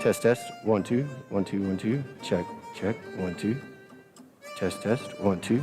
Test, test. 1, 2, 1, 2, 1, 2. Check, check. 1, 2. Test, test. 1, 2.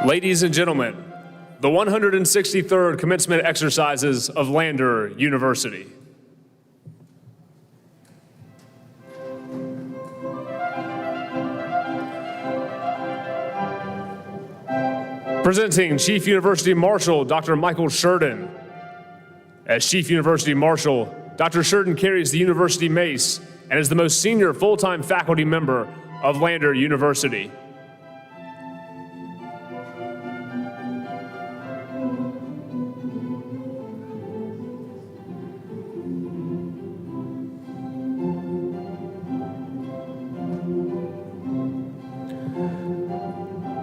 Ladies and gentlemen, the 163rd commencement exercises of Lander University. Presenting Chief University Marshal, Dr. Michael Sheridan. As Chief University Marshal, Dr. Sheridan carries the university mace and is the most senior full-time faculty member of Lander University.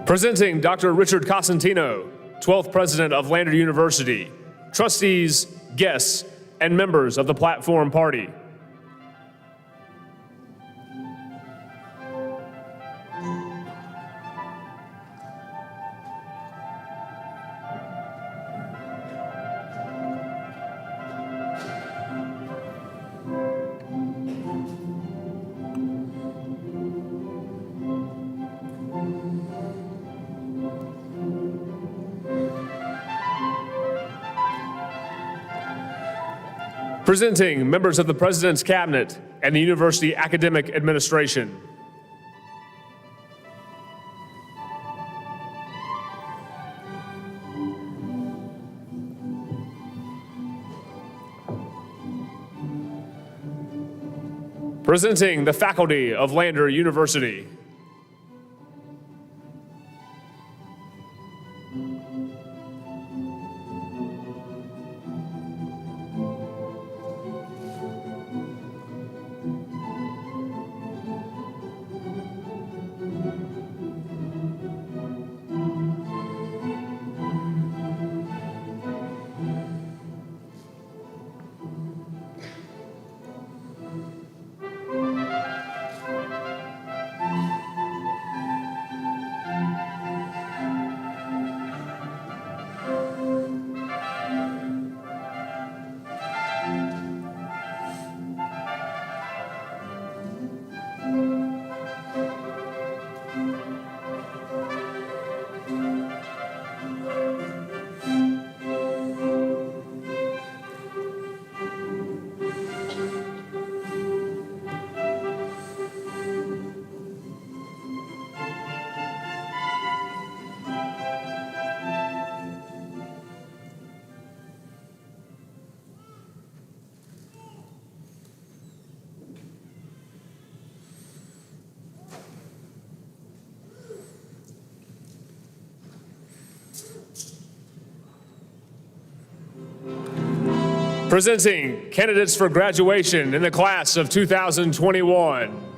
Presenting Dr. Richard Cosentino, 12th President of Lander University, trustees, guests, and members of the Platform Party. Presenting members of the President's Cabinet and the University Academic Administration. Presenting the faculty of Lander University. Presenting candidates for graduation in the class of 2021.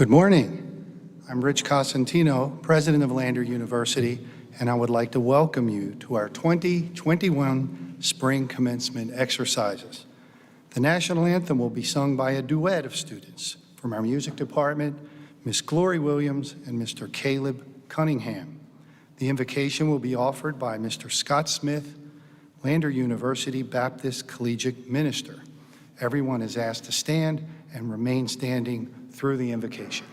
Good morning. I'm Rich Cosentino, president of Lander University, and I would like to welcome you to our 2021 spring commencement exercises. The national anthem will be sung by a duet of students from our music department, Miss Glory Williams and Mr. Caleb Cunningham. The invocation will be offered by Mr. Scott Smith, Lander University Baptist Collegiate Minister. Everyone is asked to stand and remain standing through the invocation.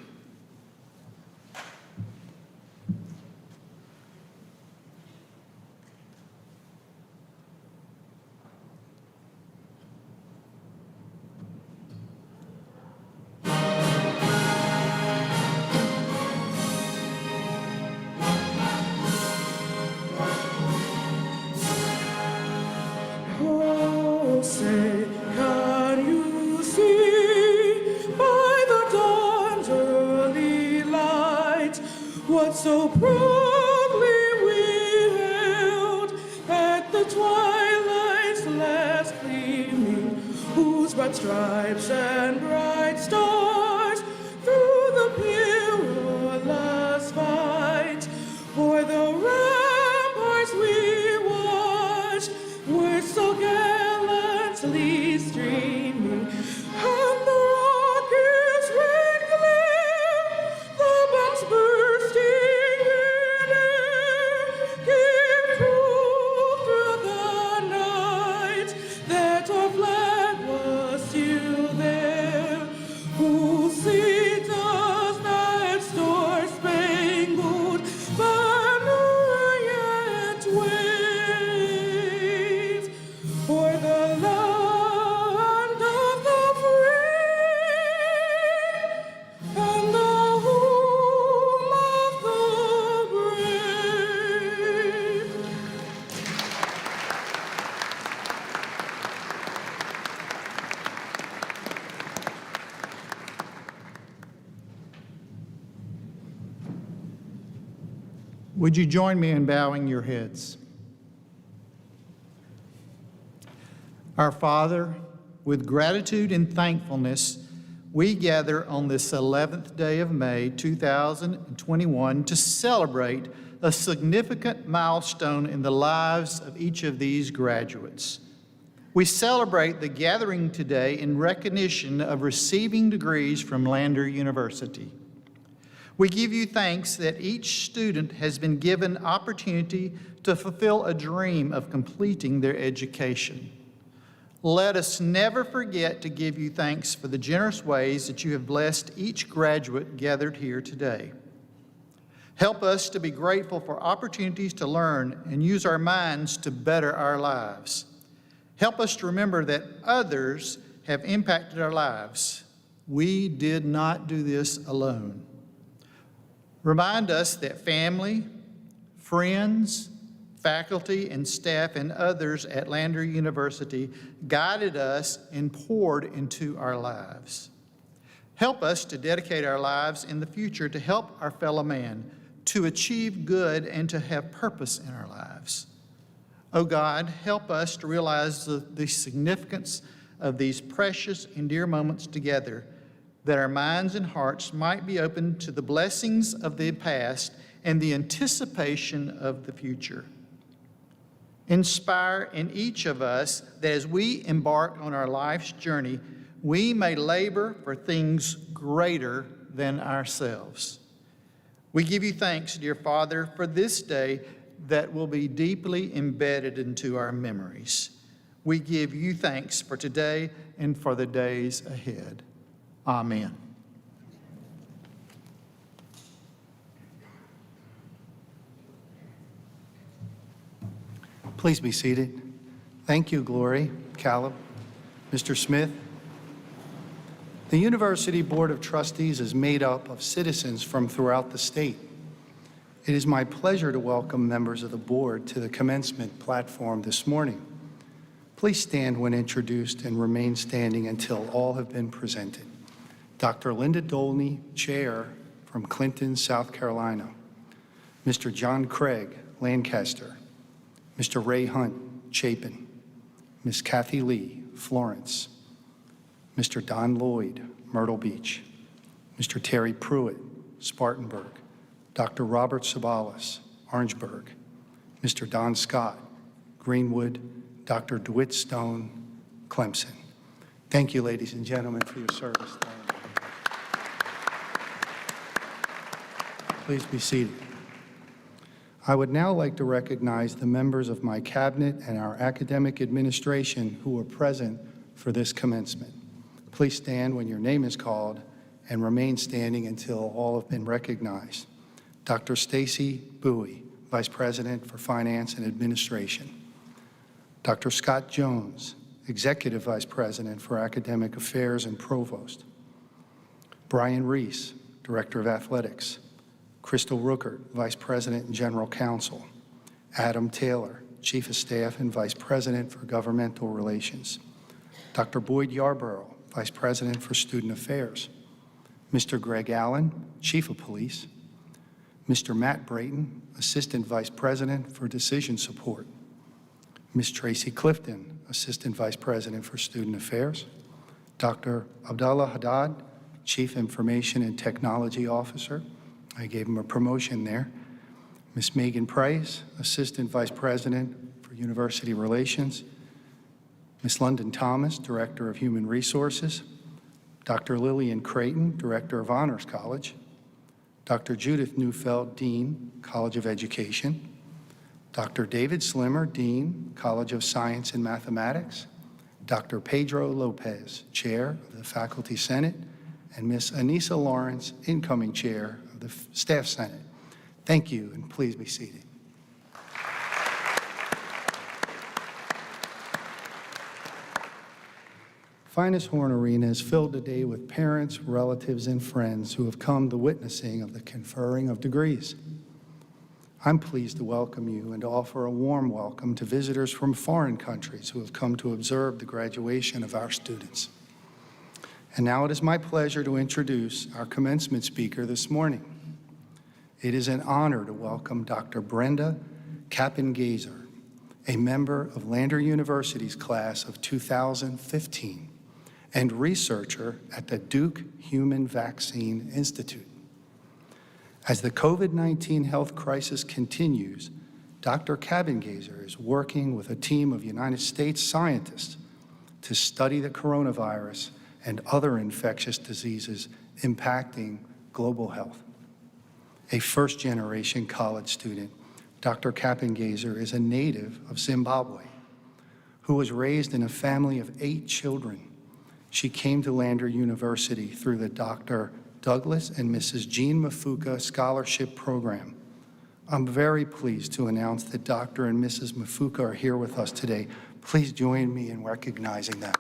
Oh, say, can you see by the dawn's early light what so proudly we hailed at the twilight's last gleaming, whose bright stripes and bright stars through the perilous fight o'er the ramparts we watched were so gallantly streaming, and the rocket's red glare, the bombs bursting in air, gave proof through the night that our flag was still there. Who see does that star-spangled banner yet wave o'er the land of the free and the home of the brave. Would you join me in bowing your heads? Our Father, with gratitude and thankfulness, we gather on this 11th day of May 2021 to celebrate a significant milestone in the lives of each of these graduates. We celebrate the gathering today in recognition of receiving degrees from Lander University. We give you thanks that each student has been given opportunity to fulfill a dream of completing their education. Let us never forget to give you thanks for the generous ways that you have blessed each graduate gathered here today. Help us to be grateful for opportunities to learn and use our minds to better our lives. Help us to remember that others have impacted our lives. We did not do this alone. Remind us that family, friends, faculty and staff, and others at Lander University guided us and poured into our lives. Help us to dedicate our lives in the future to help our fellow man, to achieve good and to have purpose in our lives. Oh God, help us to realize the significance of these precious and dear moments together, that our minds and hearts might be open to the blessings of the past and the anticipation of the future. Inspire in each of us that as we embark on our life's journey, we may labor for things greater than ourselves. We give you thanks, dear Father, for this day that will be deeply embedded into our memories. We give you thanks for today and for the days ahead. Amen. Please be seated. Thank you, Glory, Caleb, Mr. Smith. The University Board of Trustees is made up of citizens from throughout the state. It is my pleasure to welcome members of the board to the commencement platform this morning. Please stand when introduced and remain standing until all have been presented. Dr. Linda Dolney, Chair from Clinton, South Carolina. Mr. John Craig, Lancaster. Mr. Ray Hunt, Chapin. Ms. Kathy Lee, Florence. Mr. Don Lloyd, Myrtle Beach. Mr. Terry Pruitt, Spartanburg, Dr. Robert Sabalas, Orangeburg, Mr. Don Scott, Greenwood, Dr. DeWitt Stone, Clemson. Thank you, ladies and gentlemen, for your service. Please be seated. I would now like to recognize the members of my cabinet and our academic administration who are present for this commencement. Please stand when your name is called and remain standing until all have been recognized. Dr. Stacy Bowie, Vice President for Finance and Administration. Dr. Scott Jones, Executive Vice President for Academic Affairs and Provost. Brian Reese, Director of Athletics. Crystal Ruckert, Vice President and General Counsel. Adam Taylor, Chief of Staff and Vice President for Governmental Relations. Dr. Boyd Yarborough, Vice President for Student Affairs. Mr. Greg Allen, Chief of Police. Mr. Matt Brayton, Assistant Vice President for Decision Support. Ms. Tracy Clifton, Assistant Vice President for Student Affairs. Dr. Abdallah Haddad, Chief Information and Technology Officer. I gave him a promotion there. Ms. Megan Price, Assistant Vice President for University Relations. Ms. London Thomas, Director of Human Resources. Dr. Lillian Creighton, Director of Honors College. Dr. Judith Neufeld, Dean, College of Education. Dr. David Slimmer, Dean, College of Science and Mathematics. Dr. Pedro Lopez, Chair of the Faculty Senate. And Ms. Anissa Lawrence, Incoming Chair of the Staff Senate. Thank you, and please be seated. Finis Horne Arena is filled today with parents, relatives, and friends who have come to witnessing of the conferring of degrees. I'm pleased to welcome you and to offer a warm welcome to visitors from foreign countries who have come to observe the graduation of our students. And now it is my pleasure to introduce our commencement speaker this morning. It is an honor to welcome Dr. Brenda Kappengazer, a member of Lander University's class of 2015 and researcher at the Duke Human Vaccine Institute. As the COVID-19 health crisis continues, Dr. Kappengazer is working with a team of United States scientists to study the coronavirus and other infectious diseases impacting global health. A first-generation college student, Dr. Kappengazer is a native of Zimbabwe who was raised in a family of 8 children. She came to Lander University through the Dr. Douglas and Mrs. Jean Mafuka Scholarship Program. I'm very pleased to announce that Dr. and Mrs. Mafuka are here with us today. Please join me in recognizing them.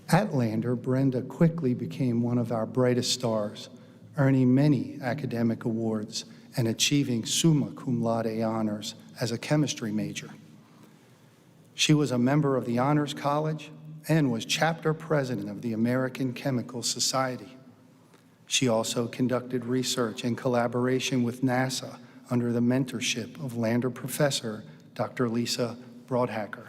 At Lander, Brenda quickly became one of our brightest stars, earning many academic awards and achieving summa cum laude honors as a chemistry major. She was a member of the Honors College and was chapter president of the American Chemical Society. She also conducted research in collaboration with NASA under the mentorship of Lander professor Dr. Lisa Broadhacker.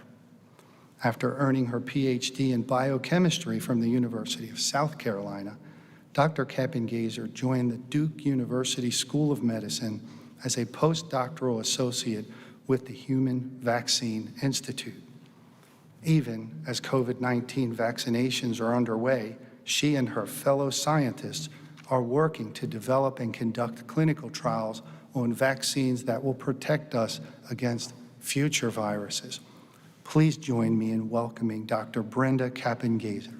After earning her PhD in biochemistry from the University of South Carolina, Dr. Kappengazer joined the Duke University School of Medicine as a postdoctoral associate with the Human Vaccine Institute. Even as COVID-19 vaccinations are underway, she and her fellow scientists are working to develop and conduct clinical trials on vaccines that will protect us against future viruses. Please join me in welcoming Dr. Brenda Kappengazer.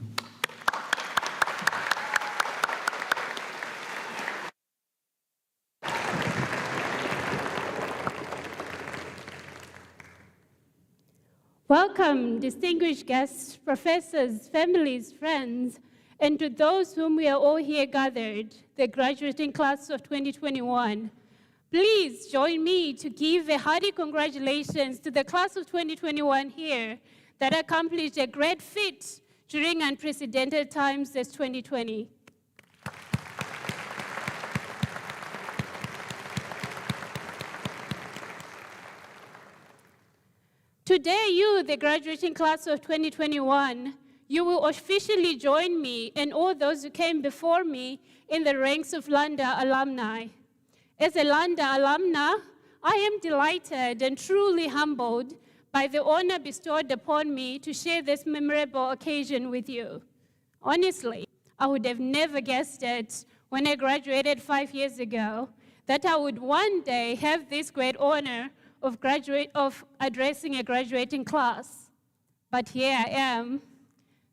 Welcome, distinguished guests, professors, families, friends, and to those whom we are all here gathered, the graduating class of 2021. Please join me to give a hearty congratulations to the class of 2021 here that accomplished a great feat during unprecedented times as 2020. Today, you, the graduating class of 2021, you will officially join me and all those who came before me in the ranks of Landa alumni. As a Landa alumna, I am delighted and truly humbled by the honor bestowed upon me to share this memorable occasion with you. Honestly, I would have never guessed it when I graduated 5 years ago that I would one day have this great honor of addressing a graduating class. But here I am.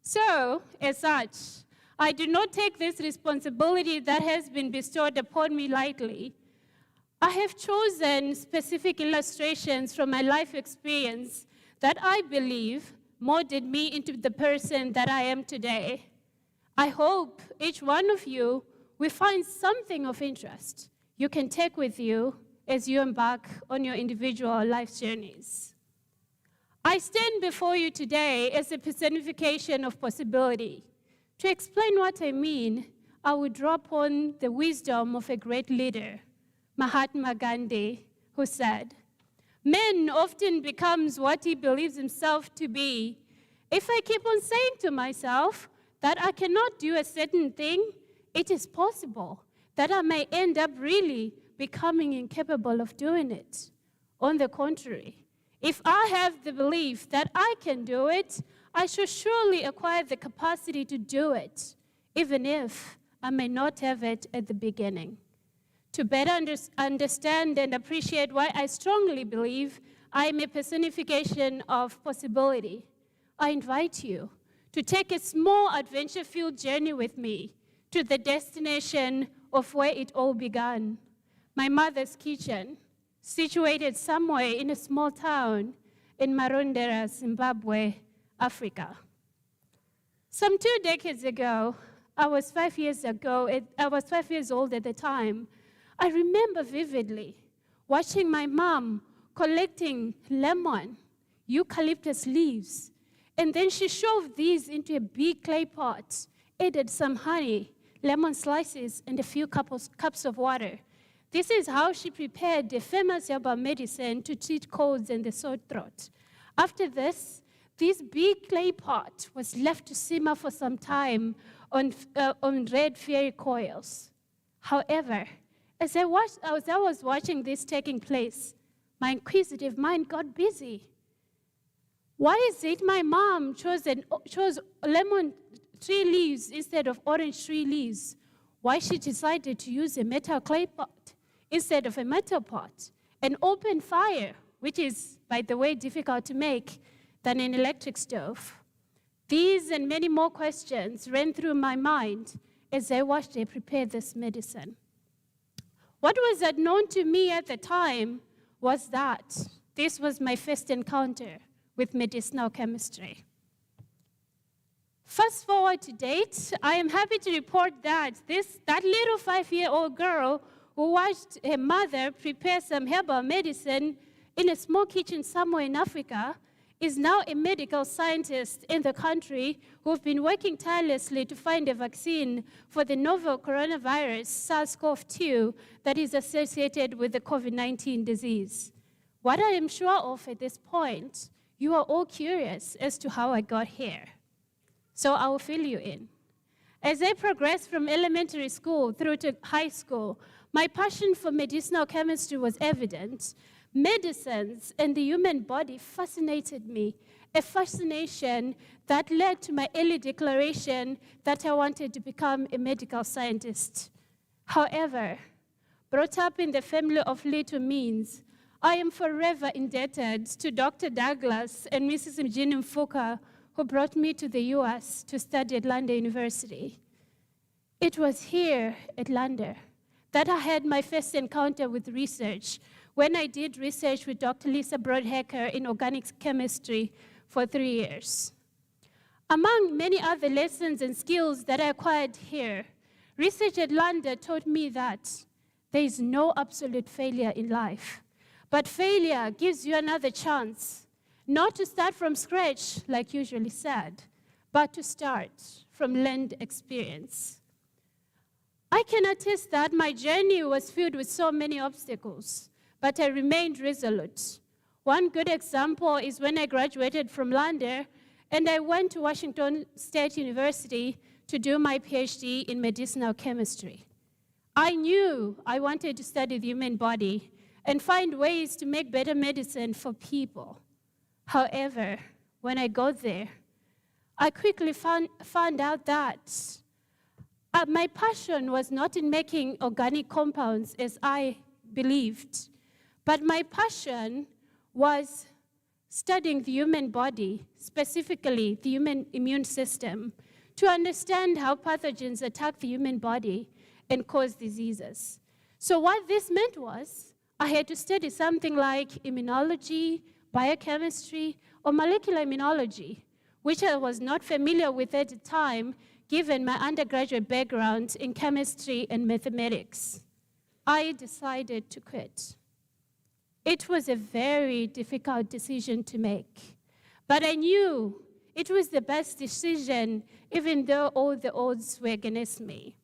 So, as such, I do not take this responsibility that has been bestowed upon me lightly. I have chosen specific illustrations from my life experience that I believe molded me into the person that I am today. I hope each one of you will find something of interest you can take with you as you embark on your individual life journeys. I stand before you today as a personification of possibility. To explain what I mean, I will draw upon the wisdom of a great leader, Mahatma Gandhi, who said, "Man often becomes what he believes himself to be. If I keep on saying to myself that I cannot do a certain thing, it is possible that I may end up really becoming incapable of doing it. On the contrary, if I have the belief that I can do it, I shall surely acquire the capacity to do it, even if I may not have it at the beginning." To better understand and appreciate why I strongly believe I am a personification of possibility, I invite you to take a small adventure-filled journey with me to the destination of where it all began, my mother's kitchen, situated somewhere in a small town in Marondera, Zimbabwe, Africa. Some 2 decades ago, I was 5 years old at the time. I remember vividly watching my mom collecting lemon, eucalyptus leaves, and then she shoved these into a big clay pot, added some honey, lemon slices, and a few cups of water. This is how she prepared the famous herbal medicine to treat colds and the sore throat. After this big clay pot was left to simmer for some time on red fairy coils. However, as I was watching this taking place, my inquisitive mind got busy. Why is it my mom chose lemon tree leaves instead of orange tree leaves? Why she decided to use a metal clay pot instead of a metal pot? An open fire, which is, by the way, difficult to make than an electric stove. These and many more questions ran through my mind as I watched her prepare this medicine. What was unknown to me at the time was that this was my first encounter with medicinal chemistry. Fast forward to date, I am happy to report that that little 5-year-old girl who watched her mother prepare some herbal medicine in a small kitchen somewhere in Africa is now a medical scientist in the country who've been working tirelessly to find a vaccine for the novel coronavirus, SARS-CoV-2, that is associated with the COVID-19 disease. What I am sure of at this point, you are all curious as to how I got here. So I will fill you in. As I progressed from elementary school through to high school, my passion for medicinal chemistry was evident. Medicines and the human body fascinated me, a fascination that led to my early declaration that I wanted to become a medical scientist. However, brought up in the family of little means, I am forever indebted to Dr. Douglas and Mrs. Mjini Mfuka, who brought me to the US to study at Landa University. It was here at Landa that I had my first encounter with research when I did research with Dr. Lisa Brodhecker in organic chemistry for 3 years. Among many other lessons and skills that I acquired here, research at Landa taught me that there is no absolute failure in life, but failure gives you another chance, not to start from scratch like usually said, but to start from learned experience. I can attest that my journey was filled with so many obstacles, but I remained resolute. One good example is when I graduated from Lander and I went to Washington State University to do my PhD in medicinal chemistry. I knew I wanted to study the human body and find ways to make better medicine for people. However, when I got there, I quickly found out that my passion was not in making organic compounds as I believed, but my passion was studying the human body, specifically the human immune system, to understand how pathogens attack the human body and cause diseases. So what this meant was I had to study something like immunology, biochemistry, or molecular immunology, which I was not familiar with at the time, given my undergraduate background in chemistry and mathematics. I decided to quit. It was a very difficult decision to make, but I knew it was the best decision, even though all the odds were against me.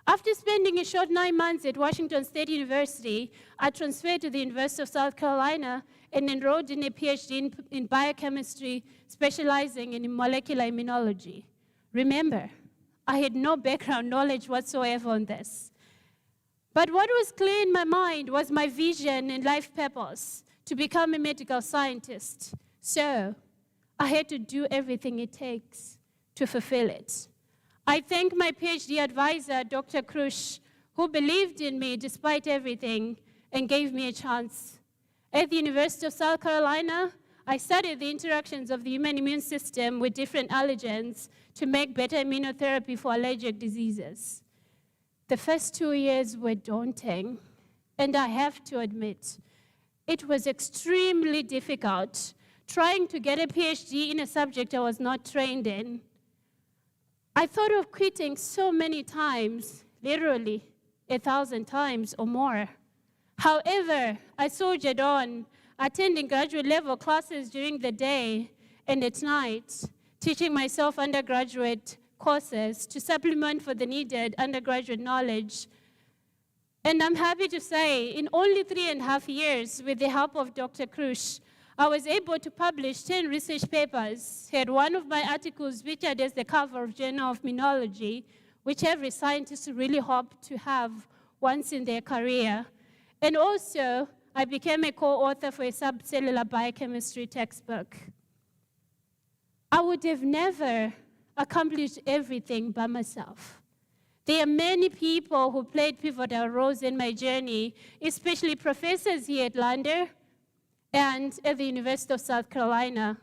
After spending a short 9 months at Washington State University, I transferred to the University of South Carolina and enrolled in a PhD in biochemistry, specializing in molecular immunology. Remember, I had no background knowledge whatsoever on this. But what was clear in my mind was my vision and life purpose to become a medical scientist. So I had to do everything it takes to fulfill it. I thank my PhD advisor, Dr. Krush, who believed in me despite everything and gave me a chance. At the University of South Carolina, I studied the interactions of the human immune system with different allergens to make better immunotherapy for allergic diseases. The first 2 years were daunting, and I have to admit, it was extremely difficult trying to get a PhD in a subject I was not trained in. I thought of quitting so many times, literally 1,000 times or more. However, I soldiered on, attending graduate level classes during the day and at night, teaching myself undergraduate courses to supplement for the needed undergraduate knowledge. And I'm happy to say, in only 3.5 years, with the help of Dr. Krush, I was able to publish 10 research papers, had one of my articles featured as the cover of Journal of Immunology, which every scientist really hoped to have once in their career. And also, I became a co-author for a subcellular biochemistry textbook. I would have never accomplished everything by myself. There are many people who played pivotal roles in my journey, especially professors here at Lander and at the University of South Carolina,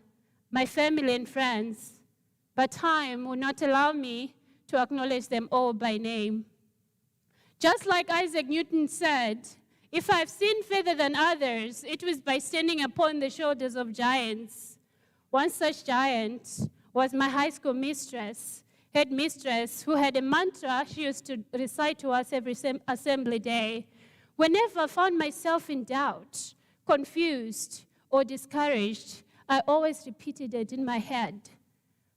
my family and friends, but time will not allow me to acknowledge them all by name. Just like Isaac Newton said, if I've sinned further than others, it was by standing upon the shoulders of giants. One such giant was my high school mistress, headmistress, who had a mantra she used to recite to us every assembly day. Whenever I found myself in doubt, confused, or discouraged, I always repeated it in my head.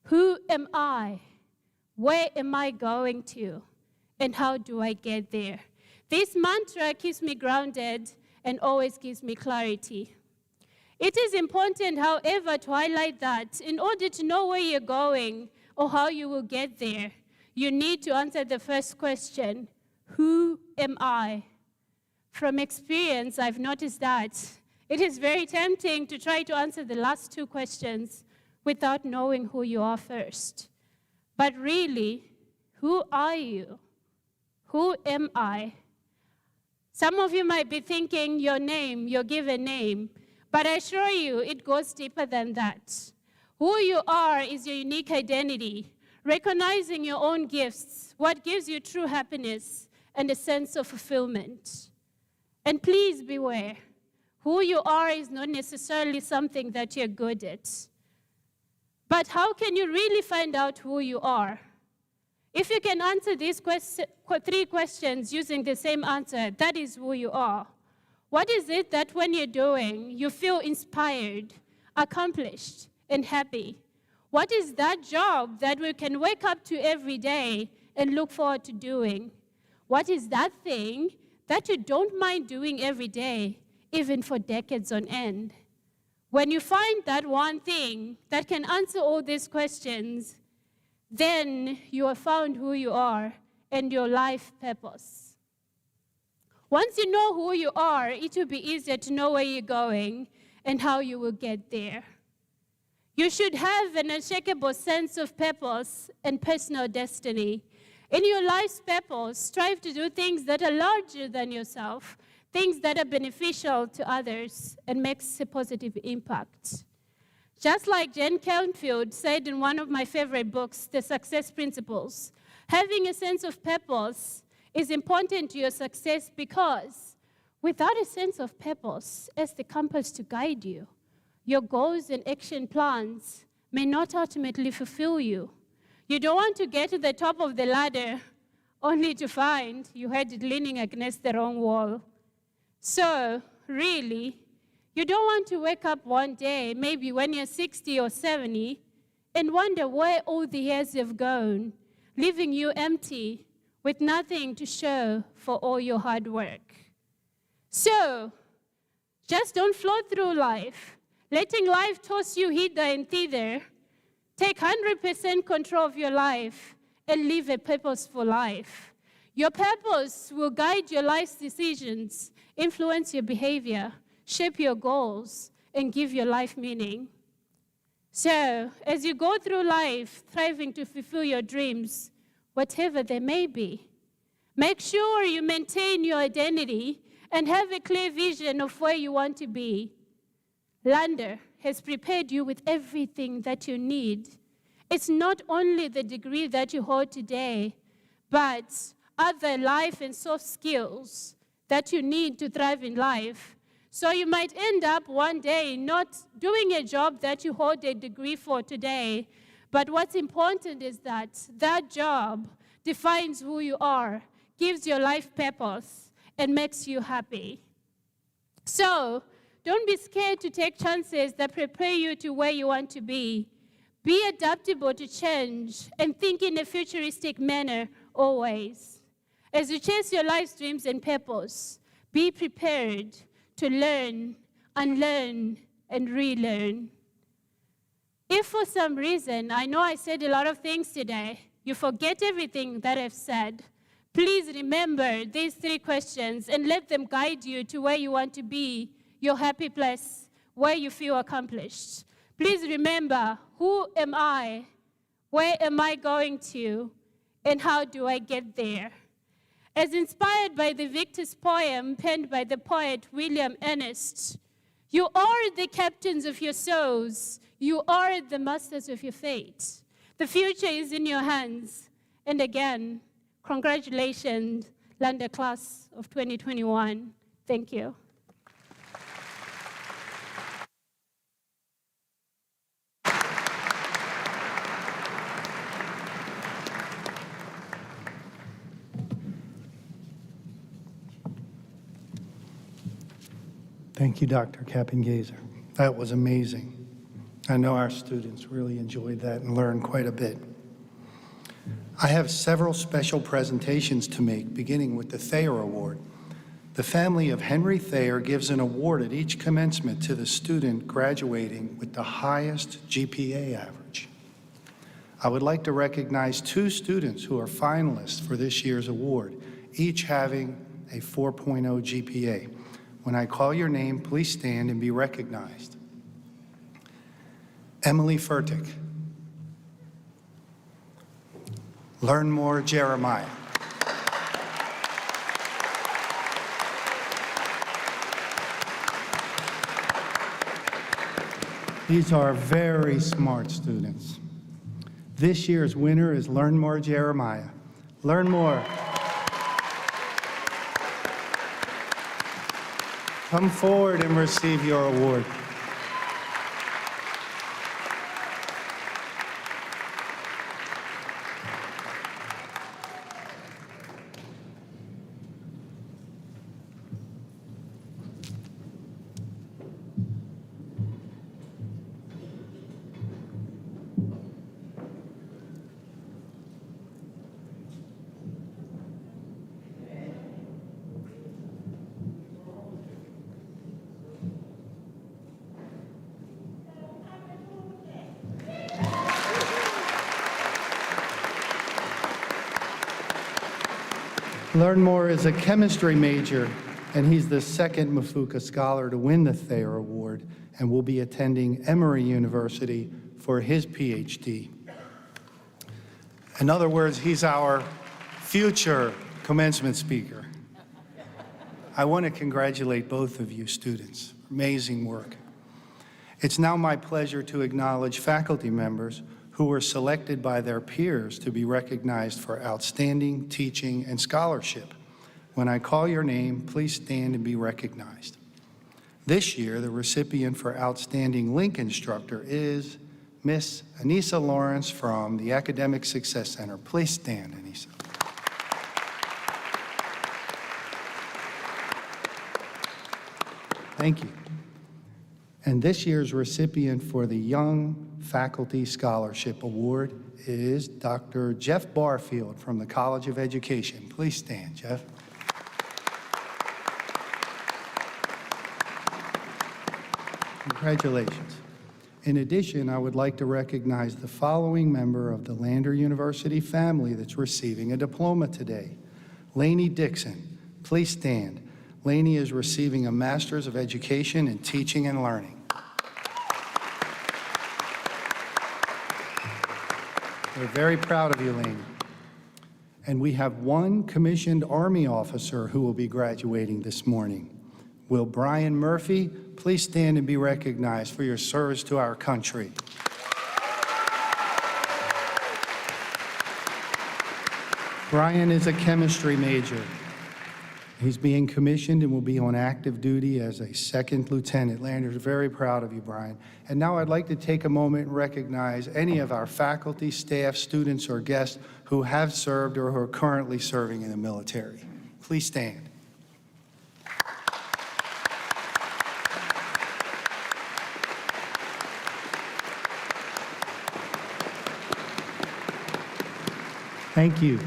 Who am I? Where am I going to? And how do I get there? This mantra keeps me grounded and always gives me clarity. It is important, however, to highlight that in order to know where you're going or how you will get there, you need to answer the first question, who am I? From experience, I've noticed that it is very tempting to try to answer the last two questions without knowing who you are first. But really, who are you? Who am I? Some of you might be thinking your name, your given name, but I assure you it goes deeper than that. Who you are is your unique identity, recognizing your own gifts, what gives you true happiness and a sense of fulfillment. And please beware, who you are is not necessarily something that you're good at. But how can you really find out who you are? If you can answer these three questions using the same answer, that is who you are. What is it that when you're doing, you feel inspired, accomplished, and happy? What is that job that we can wake up to every day and look forward to doing? What is that thing that you don't mind doing every day, even for decades on end. When you find that one thing that can answer all these questions, then you have found who you are and your life purpose. Once you know who you are, it will be easier to know where you're going and how you will get there. You should have an unshakable sense of purpose and personal destiny. In your life's purpose, strive to do things that are larger than yourself, things that are beneficial to others and makes a positive impact. Just like Jane Canfield said in one of my favorite books, The Success Principles, having a sense of purpose is important to your success because without a sense of purpose as the compass to guide you, your goals and action plans may not ultimately fulfill you. You don't want to get to the top of the ladder only to find you had it leaning against the wrong wall. So, really, you don't want to wake up one day, maybe when you're 60 or 70, and wonder where all the years have gone, leaving you empty with nothing to show for all your hard work. So, just don't float through life, letting life toss you hither and thither. Take 100% control of your life and live a purposeful life. Your purpose will guide your life's decisions, influence your behavior, shape your goals, and give your life meaning. So, as you go through life, striving to fulfill your dreams, whatever they may be, make sure you maintain your identity and have a clear vision of where you want to be. Lander has prepared you with everything that you need. It's not only the degree that you hold today, but other life and soft skills that you need to thrive in life. So you might end up one day not doing a job that you hold a degree for today, but what's important is that that job defines who you are, gives your life purpose, and makes you happy. So, don't be scared to take chances that prepare you to where you want to be. Be adaptable to change and think in a futuristic manner always. As you chase your life's dreams and purpose, be prepared to learn, unlearn, and relearn. If for some reason, I know I said a lot of things today, you forget everything that I've said, please remember these 3 questions and let them guide you to where you want to be, your happy place, where you feel accomplished. Please remember, who am I? Where am I going to? And how do I get there? As inspired by the Victor's poem penned by the poet William Ernest, you are the captains of your souls. You are the masters of your fate. The future is in your hands. And again, congratulations, Lander class of 2021. Thank you. Thank you, Dr. Kappengazer. That was amazing. I know our students really enjoyed that and learned quite a bit. I have several special presentations to make, beginning with the Thayer Award. The family of Henry Thayer gives an award at each commencement to the student graduating with the highest GPA average. I would like to recognize 2 students who are finalists for this year's award, each having a 4.0 GPA. When I call your name, please stand and be recognized. Emily Furtick. Learn more, Jeremiah. These are very smart students. This year's winner is Learn More, Jeremiah. Learn more. Come forward and receive your award. Learnmore is a chemistry major, and he's the second Mafuka Scholar to win the Thayer Award and will be attending Emory University for his PhD. In other words, he's our future commencement speaker. I want to congratulate both of you students. Amazing work. It's now my pleasure to acknowledge faculty members who were selected by their peers to be recognized for outstanding teaching and scholarship. When I call your name, please stand and be recognized. This year, the recipient for Outstanding Link Instructor is Miss Anissa Lawrence from the Academic Success Center. Please stand, Anissa. Thank you. And this year's recipient for the Young Faculty Scholarship Award is Dr. Jeff Barfield from the College of Education. Please stand, Jeff. Congratulations. In addition, I would like to recognize the following member of the Lander University family that's receiving a diploma today. Lainey Dixon, please stand. Lainey is receiving a Master's of Education in Teaching and Learning. We're very proud of you, Lainey. And we have one commissioned Army officer who will be graduating this morning. Will Brian Murphy please stand and be recognized for your service to our country? Brian is a chemistry major. He's being commissioned and will be on active duty as a second lieutenant. Lander's very proud of you, Brian. And now I'd like to take a moment and recognize any of our faculty, staff, students, or guests who have served or who are currently serving in the military. Please stand. Thank you.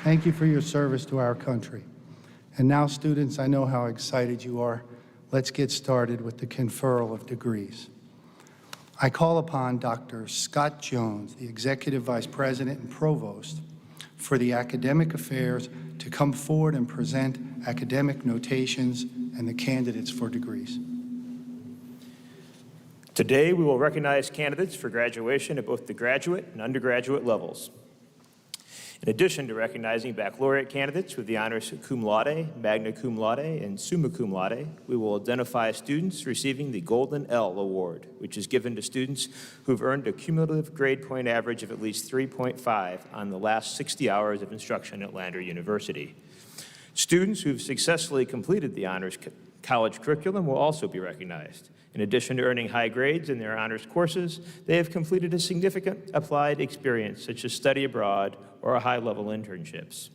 Thank you for your service to our country. And now, students, I know how excited you are. Let's get started with the conferral of degrees. I call upon Dr. Scott Jones, the Executive Vice President and Provost for the Academic Affairs, to come forward and present academic notations and the candidates for degrees. Today, we will recognize candidates for graduation at both the graduate and undergraduate levels. In addition to recognizing baccalaureate candidates with the honors cum laude, magna cum laude, and summa cum laude, we will identify students receiving the Golden L Award, which is given to students who've earned a cumulative grade point average of at least 3.5 on the last 60 hours of instruction at Lander University. Students who've successfully completed the honors college curriculum will also be recognized. In addition to earning high grades in their honors courses, they have completed a significant applied experience, such as study abroad or high-level internships.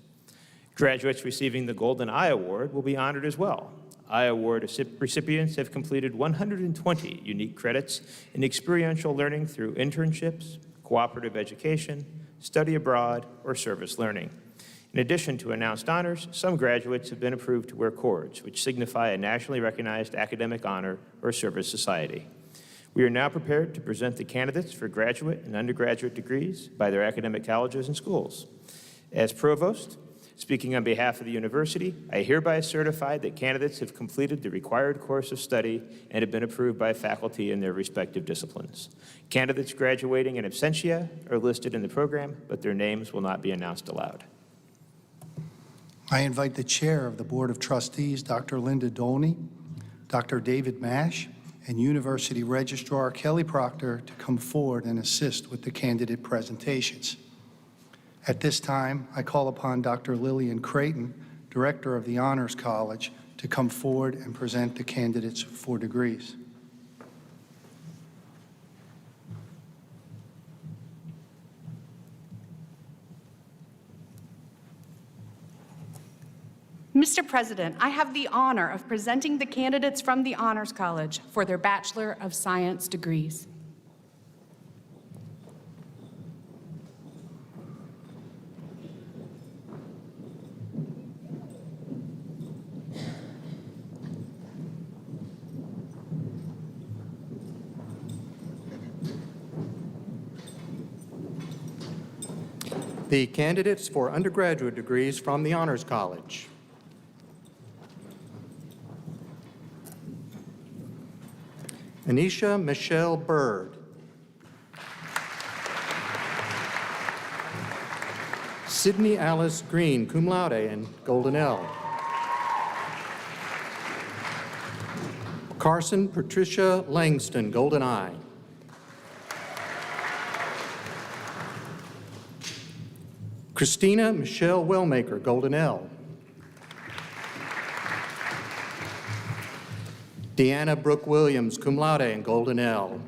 Graduates receiving the Golden I Award will be honored as well. I Award recipients have completed 120 unique credits in experiential learning through internships, cooperative education, study abroad, or service learning. In addition to announced honors, some graduates have been approved to wear cords, which signify a nationally recognized academic honor or service society. We are now prepared to present the candidates for graduate and undergraduate degrees by their academic colleges and schools. As provost, speaking on behalf of the university, I hereby certify that candidates have completed the required course of study and have been approved by faculty in their respective disciplines. Candidates graduating in absentia are listed in the program, but their names will not be announced aloud. I invite the chair of the Board of Trustees, Dr. Linda Dolney, Dr. David Mash, and University Registrar Kelly Proctor to come forward and assist with the candidate presentations. At this time, I call upon Dr. Lillian Creighton, Director of the Honors College, to come forward and present the candidates for degrees. Mr. President, I have the honor of presenting the candidates from the Honors College for their Bachelor of Science degrees. The candidates for undergraduate degrees from the Honors College. Anisha Michelle Bird. Sydney Alice Green, cum laude and Golden L. Carson Patricia Langston, Golden I. Christina Michelle Wellmaker, Golden L. Deanna Brooke Williams, cum laude and Golden L.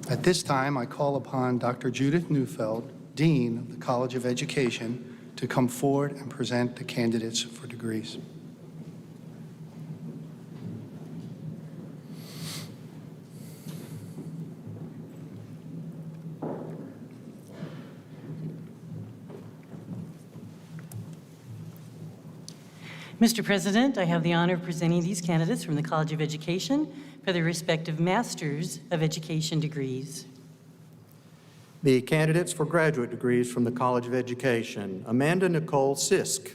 At this time, I call upon Dr. Judith Neufeld, Dean of the College of Education, to come forward and present the candidates for degrees. Mr. President, I have the honor of presenting these candidates from the College of Education for their respective Masters of Education degrees. The candidates for graduate degrees from the College of Education. Amanda Nicole Sisk.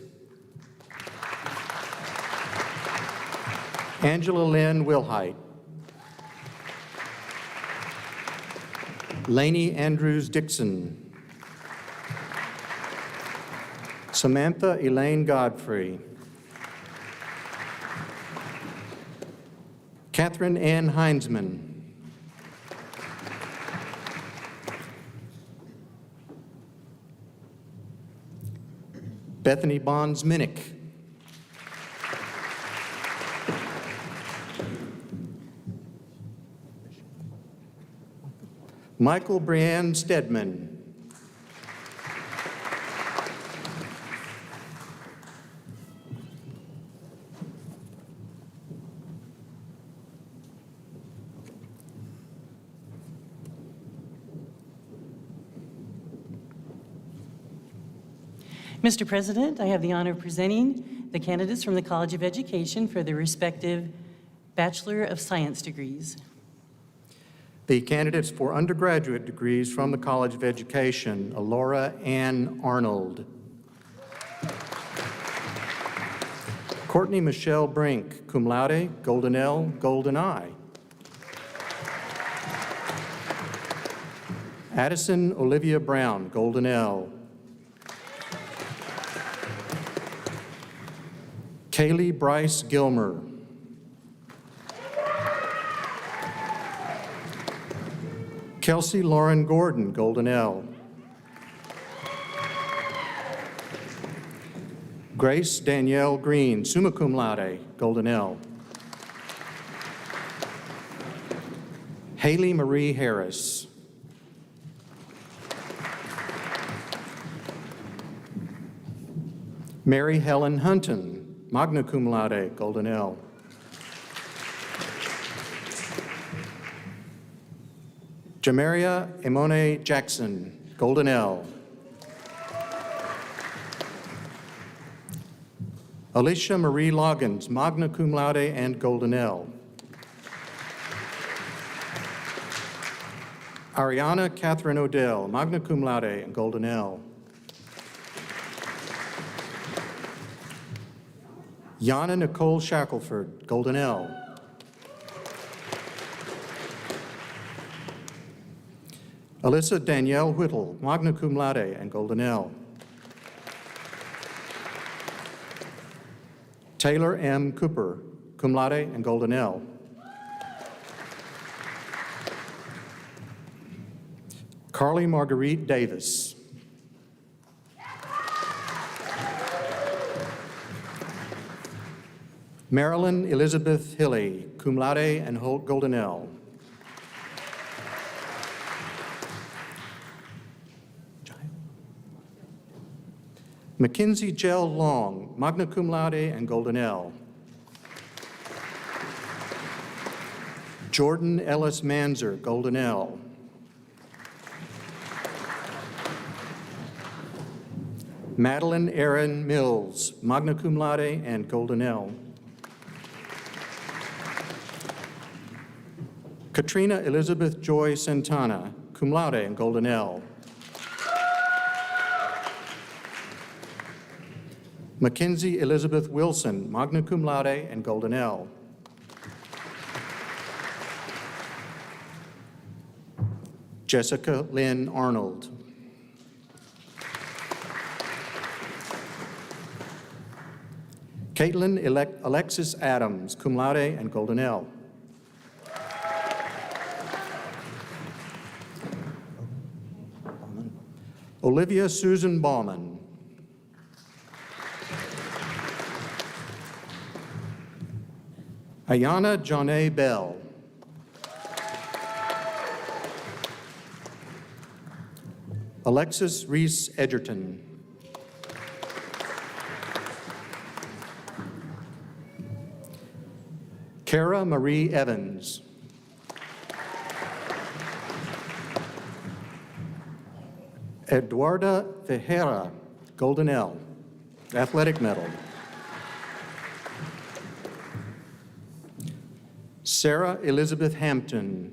Angela Lynn Wilhite. Lainey Andrews Dixon. Samantha Elaine Godfrey. Catherine Ann Heinzman. Bethany Bonds Minnick. Michael Brianne Stedman. Mr. President, I have the honor of presenting the candidates from the College of Education for their respective Bachelor of Science degrees. The candidates for undergraduate degrees from the College of Education. Alora Ann Arnold. Courtney Michelle Brink, cum laude, Golden L, Golden I. Addison Olivia Brown, Golden L. Kaylee Bryce Gilmer. Kelsey Lauren Gordon, Golden L. Grace Danielle Green, summa cum laude, Golden L. Haley Marie Harris. Mary Helen Hunton, magna cum laude, Golden L. Jamaria Emone Jackson, Golden L. Alicia Marie Loggins, magna cum laude and Golden L. Ariana Catherine Odell, magna cum laude and Golden L. Yana Nicole Shackelford, Golden L. Alyssa Danielle Whittle, magna cum laude and Golden L. Taylor M. Cooper, cum laude and Golden L. Carly Marguerite Davis. Marilyn Elizabeth Hilly, cum laude and Golden L. Mackenzie Jell Long, magna cum laude and Golden L. Jordan Ellis Manzer, Golden L. Madeline Erin Mills, magna cum laude and Golden L. Katrina Elizabeth Joy Santana, cum laude and Golden L. Mackenzie Elizabeth Wilson, magna cum laude and Golden L. Jessica Lynn Arnold. Caitlin Alexis Adams, cum laude and Golden L. Olivia Susan Bauman. Ayana Johnay Bell. Alexis Reese Edgerton. Cara Marie Evans. Eduarda Ferreira, Golden L, athletic medal. Sarah Elizabeth Hampton.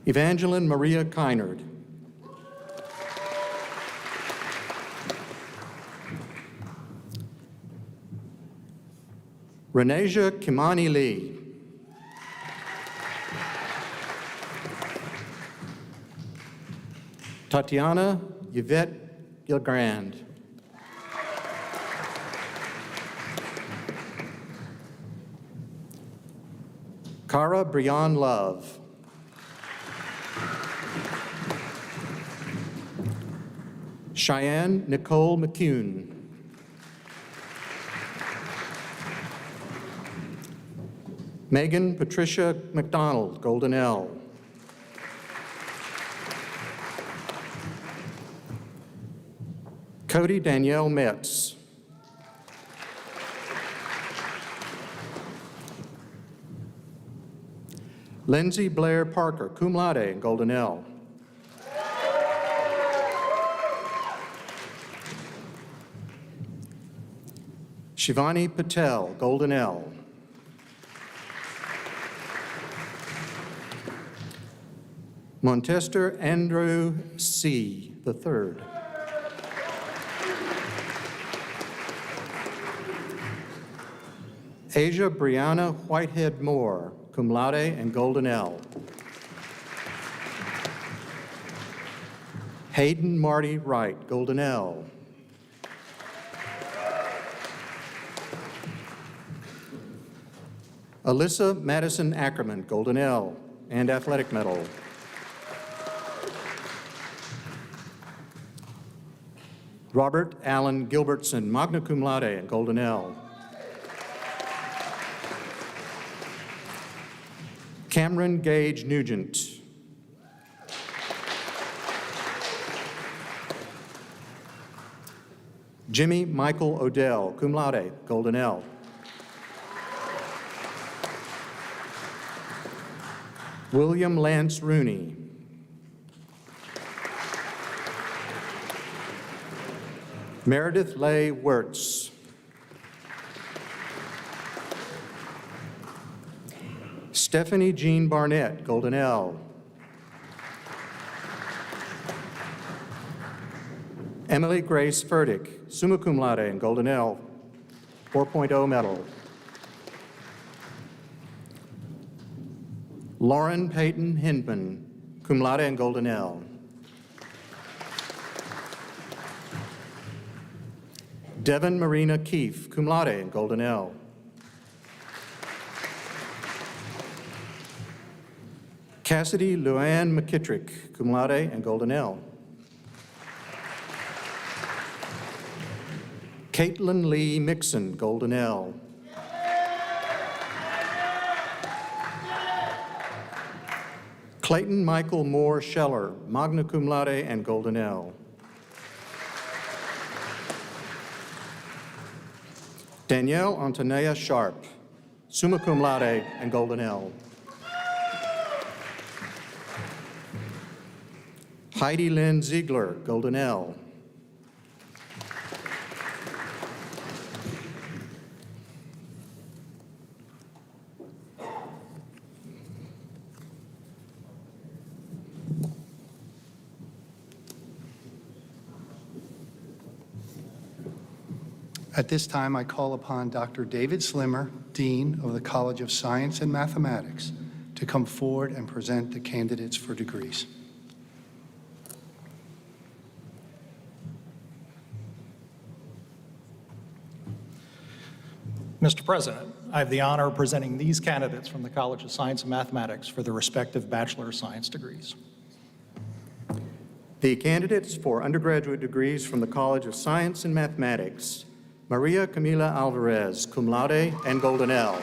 Evangeline Maria Kynard. Renasia Kimani Lee. Tatiana Yvette Gilgrand. Cara Brianne Love. Cheyenne Nicole McCune. Megan Patricia McDonald, Golden L. Cody Danielle Metz. Lindsay Blair Parker, cum laude and Golden L. Shivani Patel, Golden L. Montester Andrew C., the third. Asia Brianna Whitehead Moore, cum laude and Golden L. Hayden Marty Wright, Golden L. Alyssa Madison Ackerman, Golden L, and athletic medal. Robert Allen Gilbertson, magna cum laude and Golden L. Cameron Gage Nugent. Jimmy Michael Odell, cum laude, Golden L. William Lance Rooney. Meredith Leigh Wirtz. Stephanie Jean Barnett, Golden L. Emily Grace Furtick, summa cum laude and Golden L, 4.0 medal. Lauren Peyton Hindman, cum laude and Golden L. Devin Marina Keefe, cum laude and Golden L. Cassidy Luann McKittrick, cum laude and Golden L. Caitlin Lee Mixon, Golden L. Clayton Michael Moore Scheller, magna cum laude and Golden L. Danielle Antonea Sharp, summa cum laude and Golden L. Heidi Lynn Ziegler, Golden L. At this time, I call upon Dr. David Slimmer, Dean of the College of Science and Mathematics, to come forward and present the candidates for degrees. Mr. President, I have the honor of presenting these candidates from the College of Science and Mathematics for their respective Bachelor of Science degrees. The candidates for undergraduate degrees from the College of Science and Mathematics: Maria Camila Alvarez, cum laude and Golden L.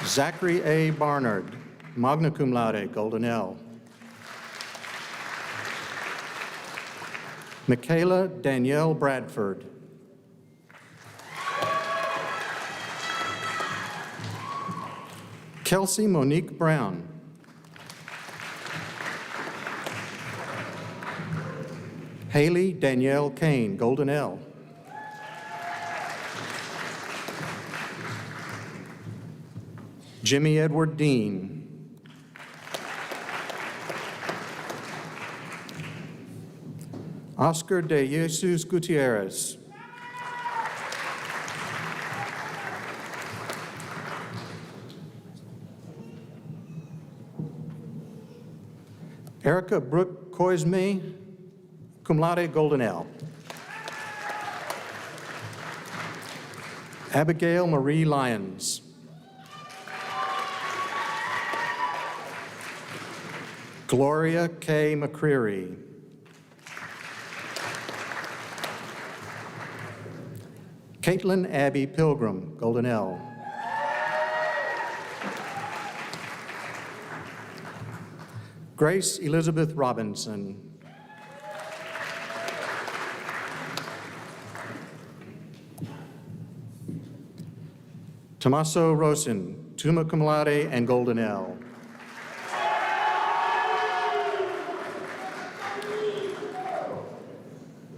Zachary A. Barnard, magna cum laude, Golden L. Michaela Danielle Bradford. Kelsey Monique Brown. Haley Danielle Kane, Golden L. Jimmy Edward Dean. Oscar de Jesus Gutierrez. Erica Brooke Koizme, cum laude, Golden L. Abigail Marie Lyons. Gloria K. McCreary. Caitlin Abby Pilgrim, Golden L. Grace Elizabeth Robinson. Tommaso Rosen, summa cum laude and Golden L.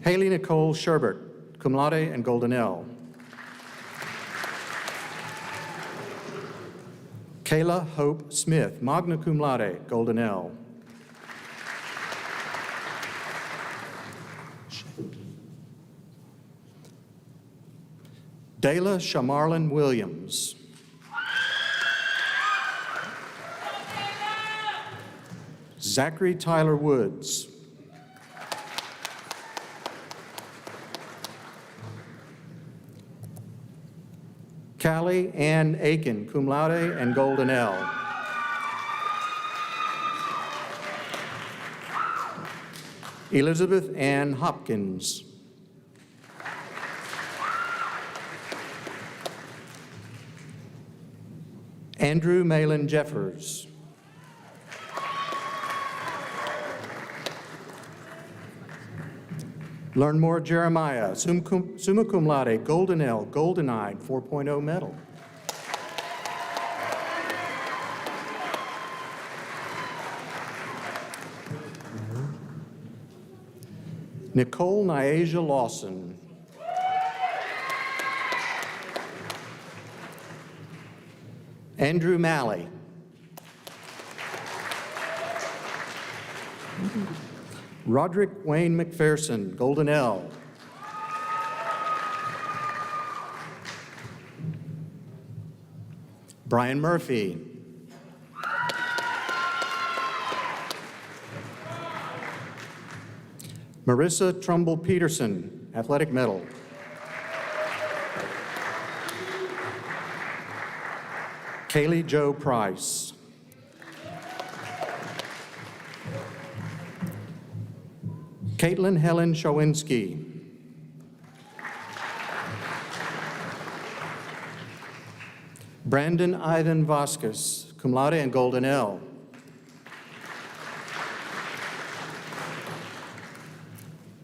Haley Nicole Sherbert, cum laude and Golden L. Kayla Hope Smith, magna cum laude, Golden L. Dayla Shamarlin Williams. Zachary Tyler Woods. Callie Ann Aiken, cum laude and Golden L. Elizabeth Ann Hopkins. Andrew Malin Jeffers. Learnmore Jeremiah, summa cum laude, Golden L, Goldeneye, 4.0 medal. Nicole Niaja Lawson. Andrew Malley. Roderick Wayne McPherson, Golden L. Brian Murphy. Marissa Trumbull Peterson, athletic medal. Kaylee Jo Price. Caitlin Helen Shawinski. Brandon Ivan Vasquez, cum laude and Golden L.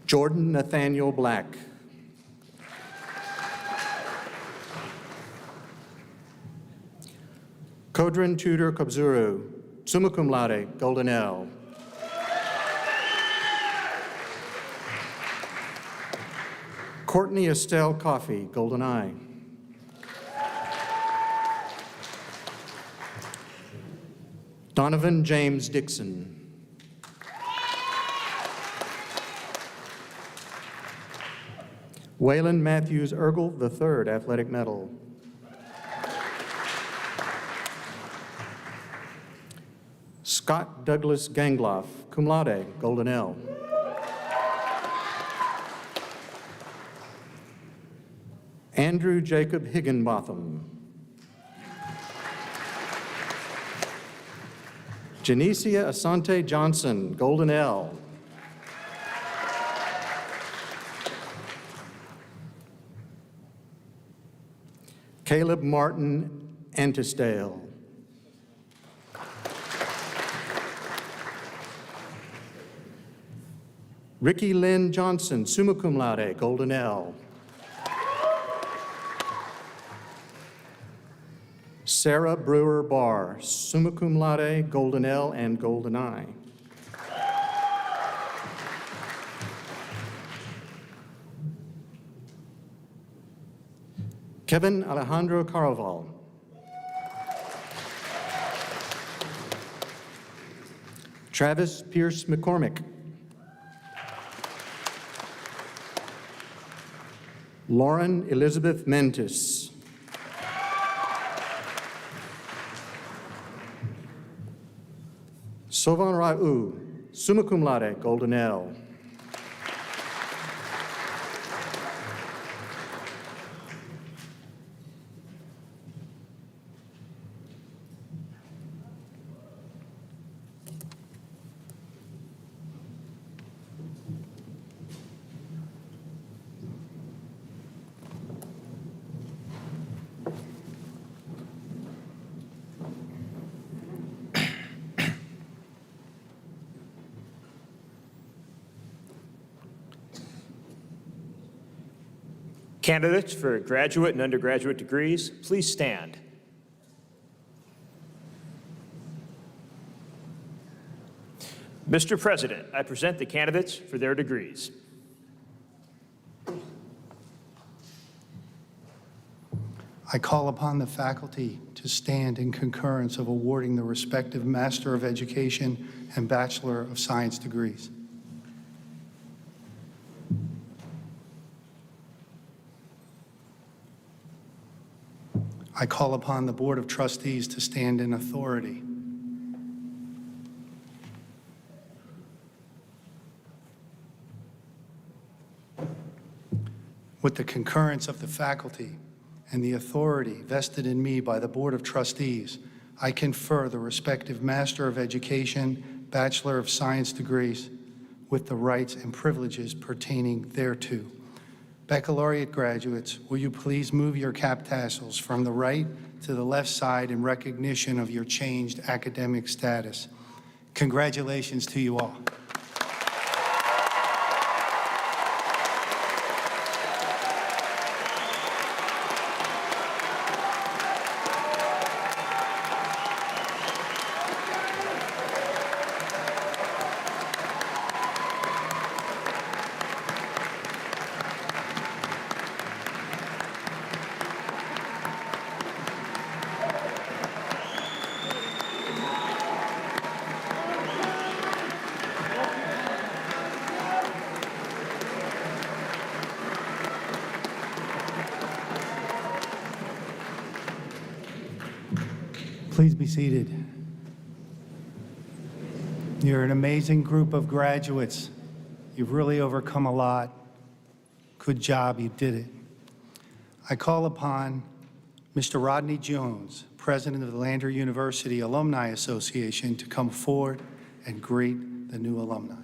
Jordan Nathaniel Black. Kodrin Tudor Kabzuru, summa cum laude, Golden L. Courtney Estelle Coffey, Golden I. Donovan James Dixon. Waylon Matthews Ergel III, Athletic Medal. Scott Douglas Gangloff, cum laude, Golden L. Andrew Jacob Higginbotham. Janicia Asante Johnson, Golden L. Caleb Martin Antisdale. Ricky Lynn Johnson, summa cum laude, Golden L. Sarah Brewer Barr, summa cum laude, Golden L and Golden I. Kevin Alejandro Caraval. Travis Pierce McCormick. Lauren Elizabeth Mentis. Sovan Ra'u, summa cum laude, Golden L. Candidates for graduate and undergraduate degrees, please stand. Mr. President, I present the candidates for their degrees. I call upon the faculty to stand in concurrence of awarding the respective Master of Education and Bachelor of Science degrees. I call upon the Board of Trustees to stand in authority. With the concurrence of the faculty and the authority vested in me by the Board of Trustees, I confer the respective Master of Education, Bachelor of Science degrees with the rights and privileges pertaining thereto. Baccalaureate graduates, will you please move your cap tassels from the right to the left side in recognition of your changed academic status. Congratulations to you all. Please be seated. You're an amazing group of graduates. You've really overcome a lot. Good job, you did it. I call upon Mr. Rodney Jones, President of the Lander University Alumni Association, to come forward and greet the new alumni.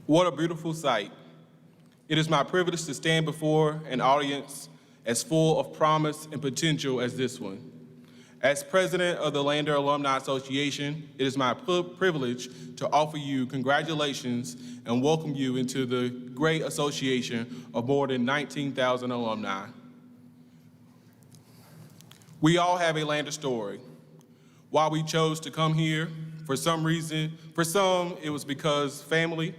What a beautiful sight. It is my privilege to stand before an audience as full of promise and potential as this one. As president of the Lander Alumni Association, it is my privilege to offer you congratulations and welcome you into the great association of more than 19,000 alumni. We all have a Lander story. Why we chose to come here, for some reason, for some, it was because family.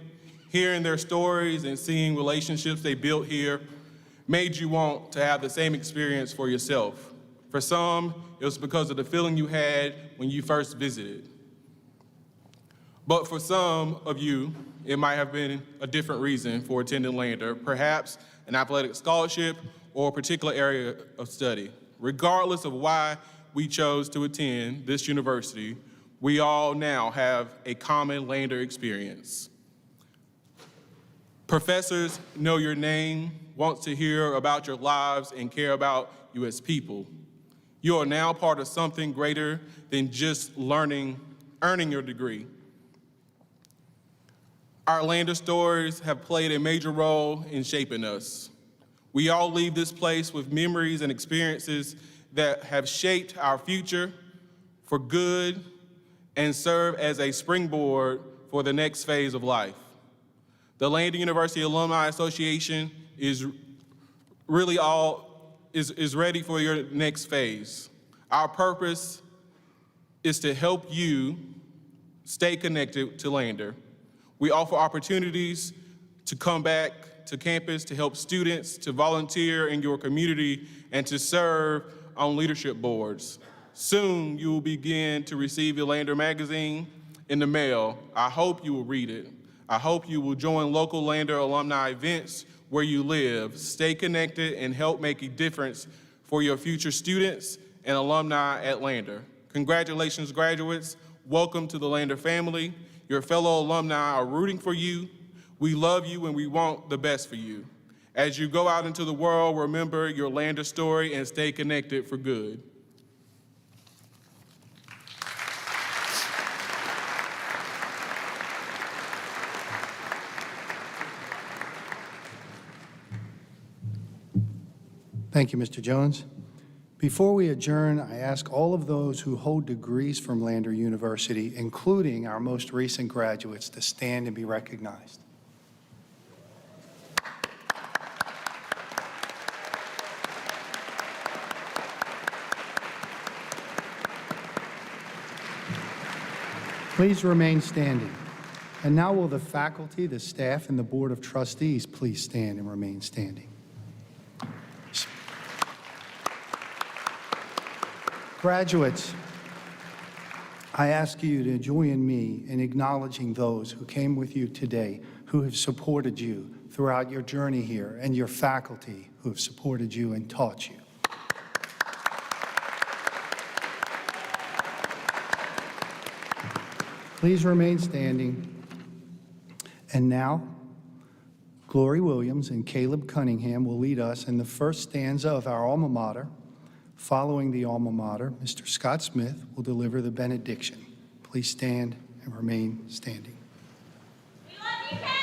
Hearing their stories and seeing relationships they built here made you want to have the same experience for yourself. For some, it was because of the feeling you had when you first visited. But for some of you, it might have been a different reason for attending Lander, perhaps an athletic scholarship or a particular area of study. Regardless of why we chose to attend this university, we all now have a common Lander experience. Professors know your name, want to hear about your lives, and care about you as people. You are now part of something greater than just earning your degree. Our Lander stories have played a major role in shaping us. We all leave this place with memories and experiences that have shaped our future for good and serve as a springboard for the next phase of life. The Lander University Alumni Association is ready for your next phase. Our purpose is to help you stay connected to Lander. We offer opportunities to come back to campus, to help students, to volunteer in your community, and to serve on leadership boards. Soon, you will begin to receive your Lander magazine in the mail. I hope you will read it. I hope you will join local Lander alumni events where you live, stay connected, and help make a difference for your future students and alumni at Lander. Congratulations, graduates. Welcome to the Lander family. Your fellow alumni are rooting for you. We love you and we want the best for you. As you go out into the world, remember your Lander story and stay connected for good. Thank you, Mr. Jones. Before we adjourn, I ask all of those who hold degrees from Lander University, including our most recent graduates, to stand and be recognized. Please remain standing. And now will the faculty, the staff, and the Board of Trustees please stand and remain standing. Graduates, I ask you to join me in acknowledging those who came with you today, who have supported you throughout your journey here, and your faculty who have supported you and taught you. Please remain standing. And now, Glory Williams and Caleb Cunningham will lead us in the first stanza of our alma mater. Following the alma mater, Mr. Scott Smith will deliver the benediction. Please stand and remain standing. We love you, Kelly!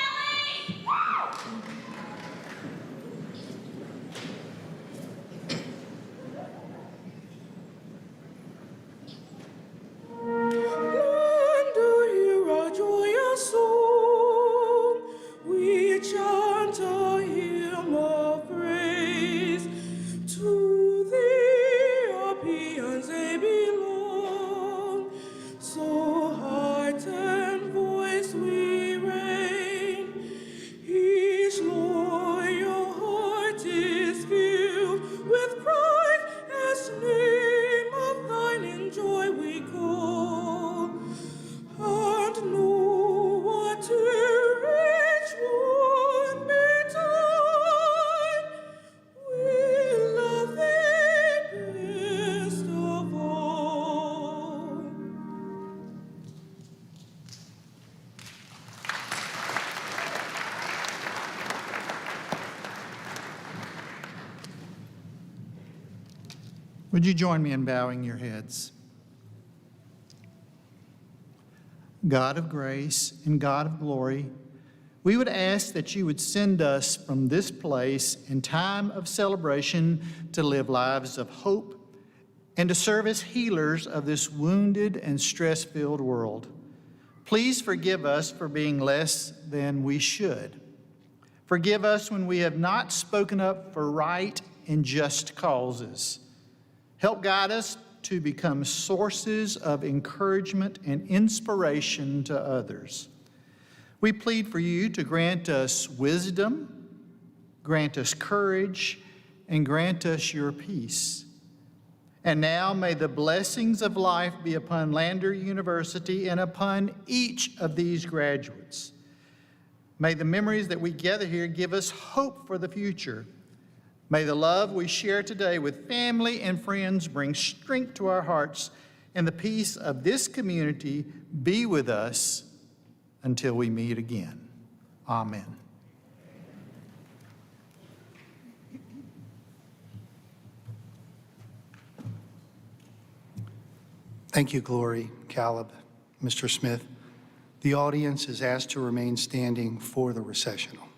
Lander, hear our joyous song. We chant a hymn of praise to thee, our paeans they belong. So heart and voice we rain. Each loyal heart is filled with pride as name of thine in joy we call. And know what rich one may die. We love thee best of all. Would you join me in bowing your heads? God of grace and God of glory, We would ask that you would send us from this place in time of celebration to live lives of hope and to serve as healers of this wounded and stress-filled world. Please forgive us for being less than we should. Forgive us when we have not spoken up for right and just causes. Help guide us to become sources of encouragement and inspiration to others. We plead for you to grant us wisdom, grant us courage, and grant us your peace. And now may the blessings of life be upon Lander University and upon each of these graduates. May the memories that we gather here give us hope for the future. May the love we share today with family and friends bring strength to our hearts, and the peace of this community be with us until we meet again. Amen. Thank you, Glory, Caleb, Mr. Smith. The audience is asked to remain standing for the recessional.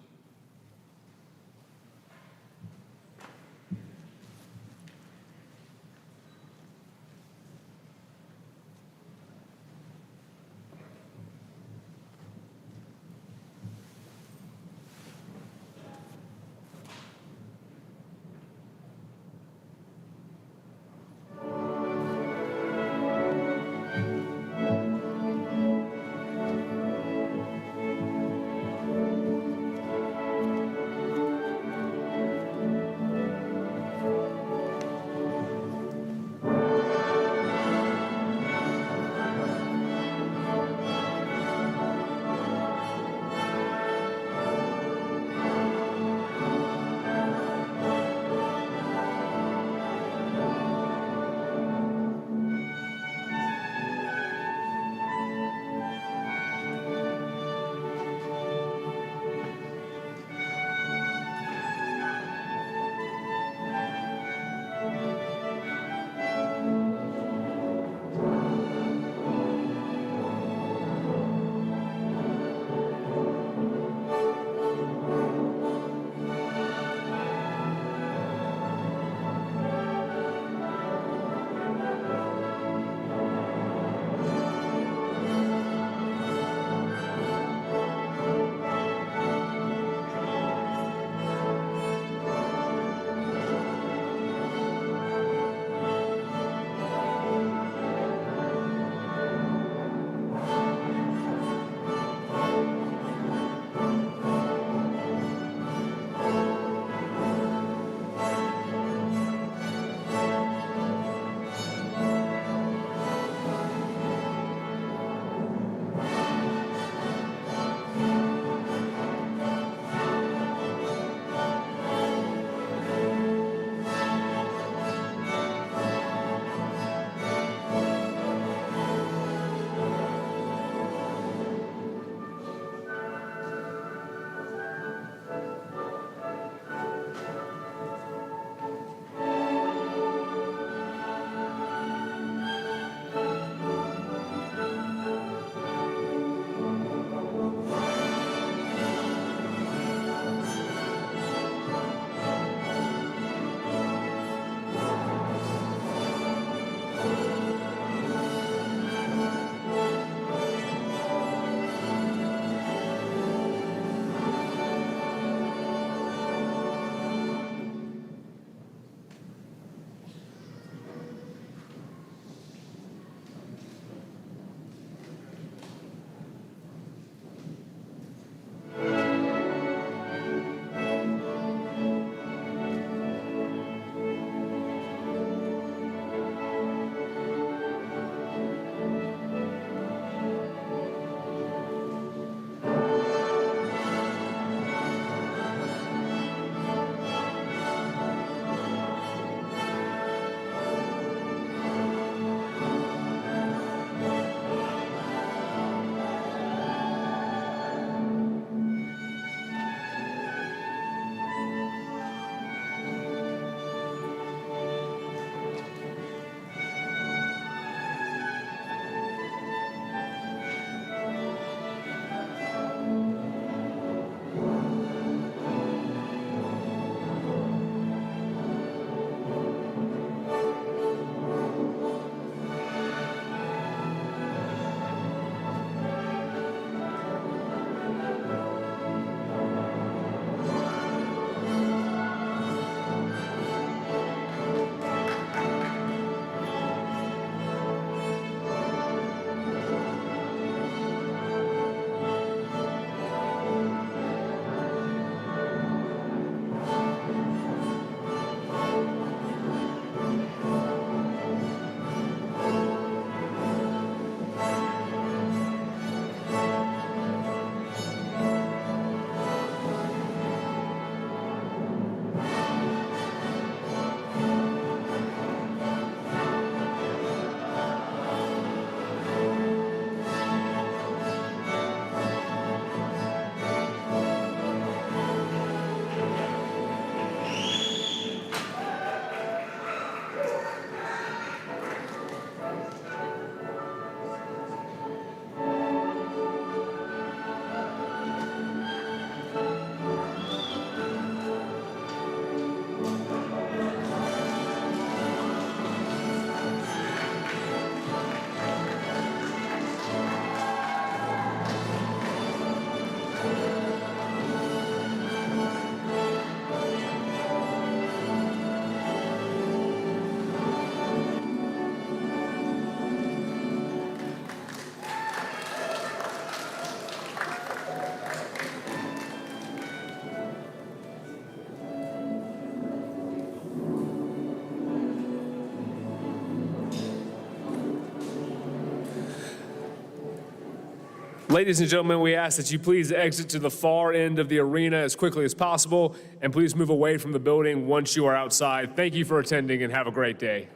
Ladies and gentlemen, we ask that you please exit to the far end of the arena as quickly as possible, and please move away from the building once you are outside. Thank you for attending, and have a great day.